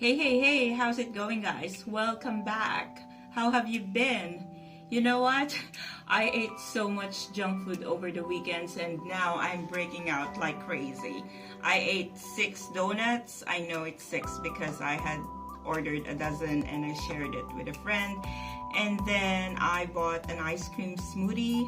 Hey, how's it going, guys? Welcome back. How have you been? You know what? I ate so much junk food over the weekends and now I'm breaking out like crazy. I ate 6 donuts. I know it's 6 because I had ordered a dozen and I shared it with a friend. And then I bought an ice cream smoothie.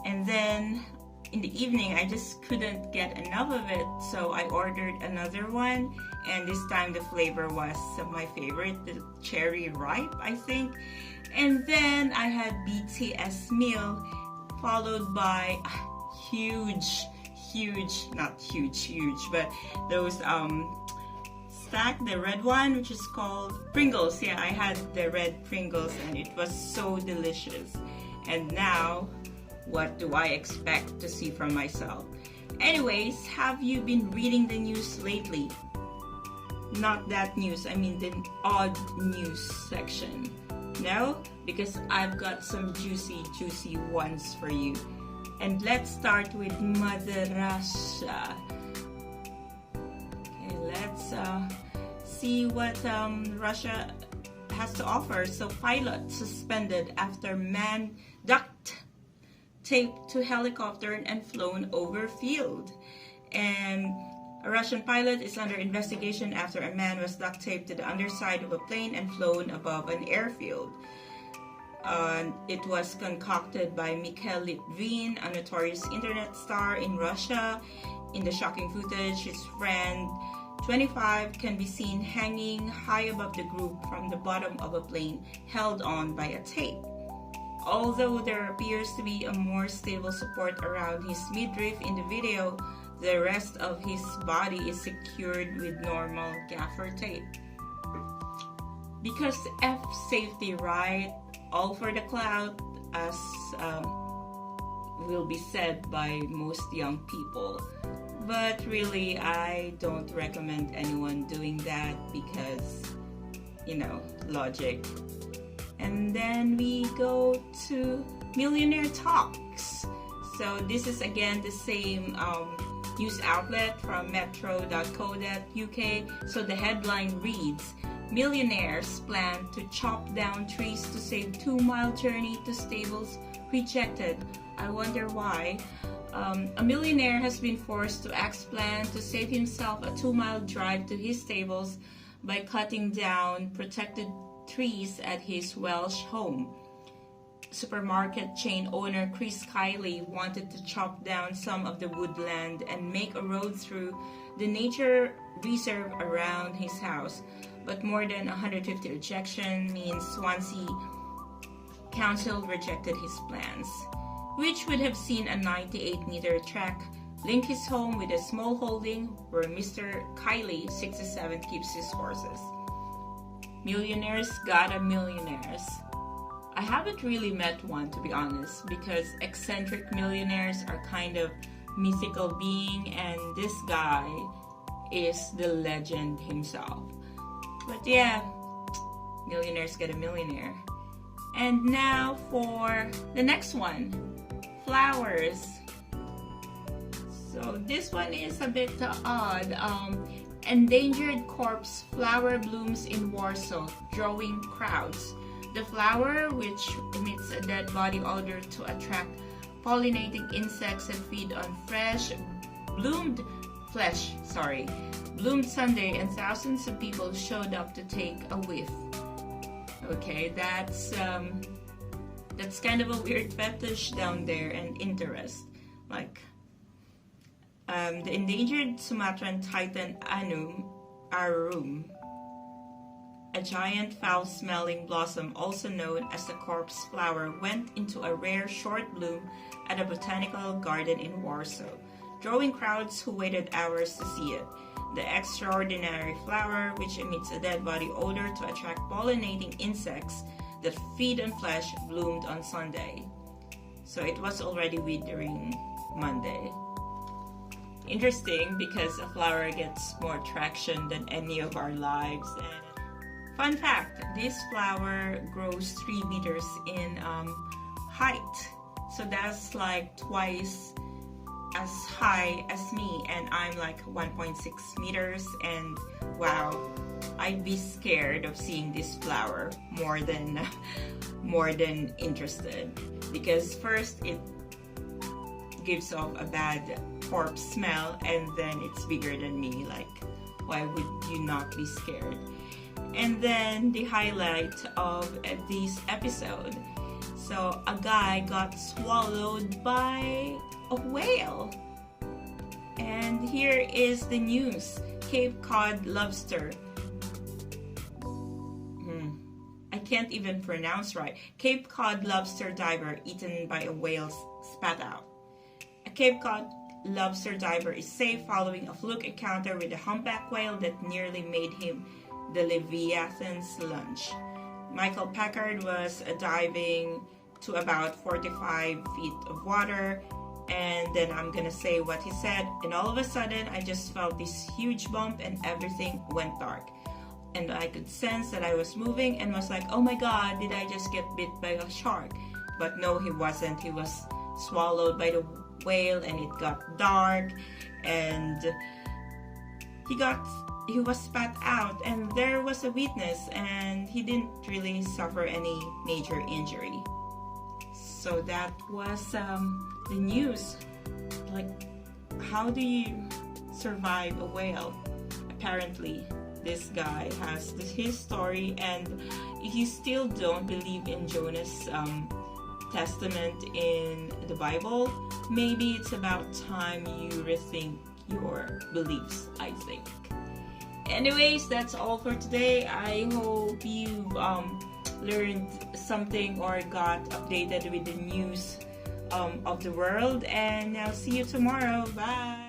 And then in the evening, I just couldn't get enough of it, so I ordered another one, and this time the flavor was my favorite, the cherry ripe, I think. And then I had BTS meal, followed by not huge, but those stack, the red one, which is called Pringles. Yeah, I had the red Pringles, and it was so delicious. And now, what do I expect to see from myself? Anyways, have you been reading the news lately? Not that news, I mean the odd news section. No? Because I've got some juicy ones for you. And let's start with Mother Russia. Okay, let's see what Russia has to offer. So, pilot suspended after man ducked taped to helicopter and flown over field. And a Russian pilot is under investigation after a man was duct taped to the underside of a plane and flown above an airfield. It was concocted by Mikhail Litvin, a notorious internet star in Russia. In the shocking footage, his friend, 25, can be seen hanging high above the group from the bottom of a plane held on by a tape. Although there appears to be a more stable support around his midriff in the video, the rest of his body is secured with normal gaffer tape. Because F safety, right? All for the clout, as will be said by most young people. But really, I don't recommend anyone doing that because, logic. And then we go to Millionaire Talks. So this is again the same news outlet from metro.co.uk. So the headline reads, millionaires plan to chop down trees to save 2-mile journey to stables rejected. I wonder why. A millionaire has been forced to axe plan to save himself a 2-mile drive to his stables by cutting down protected trees at his Welsh home. Supermarket chain owner Chris Kiley wanted to chop down some of the woodland and make a road through the nature reserve around his house, but more than 150 rejection means Swansea Council rejected his plans, which would have seen a 98-meter track link his home with a small holding where Mr. Kiley, 67, keeps his horses. Millionaires gotta millionaires. I haven't really met one, to be honest, because eccentric millionaires are kind of mythical being, and this guy is the legend himself. But yeah, millionaires get a millionaire. And now for the next one, flowers. So this one is a bit odd. Endangered corpse flower blooms in Warsaw, drawing crowds. The flower, which emits a dead body odor to attract pollinating insects and feed on bloomed Sunday, and thousands of people showed up to take a whiff. Okay, that's kind of a weird fetish down there and interest. Like, the endangered Sumatran titan arum, a giant foul-smelling blossom also known as the corpse flower, went into a rare short bloom at a botanical garden in Warsaw, drawing crowds who waited hours to see it. The extraordinary flower, which emits a dead body odor to attract pollinating insects that feed on flesh, bloomed on Sunday. So it was already withering Monday. Interesting, because a flower gets more traction than any of our lives. And fun fact, this flower grows 3 meters in height. So that's like twice as high as me, and I'm like 1.6 meters, and wow, I'd be scared of seeing this flower more than interested, because first it gives off a bad corpse smell, and then it's bigger than me. Like, why would you not be scared? And then the highlight of this episode. So a guy got swallowed by a whale. And here is the news. Cape Cod lobster. I can't even pronounce right. Cape Cod lobster diver eaten by a whale spat out. A Cape Cod lobster diver is safe following a fluke encounter with a humpback whale that nearly made him the Leviathan's lunch. Michael Packard was diving to about 45 feet of water, and then I'm gonna say what he said. And all of a sudden, I just felt this huge bump and everything went dark. And I could sense that I was moving and was like, oh my God, did I just get bit by a shark? But no, he wasn't. He was swallowed by the whale, and it got dark, and he was spat out, and there was a witness, and he didn't really suffer any major injury. So that was the news. Like, how do you survive a whale? Apparently, this guy has his story, and if you still don't believe in Jonah's testament in the Bible, maybe it's about time you rethink your beliefs, I think. Anyways, that's all for today. I hope you learned something or got updated with the news of the world, and I'll see you tomorrow. Bye.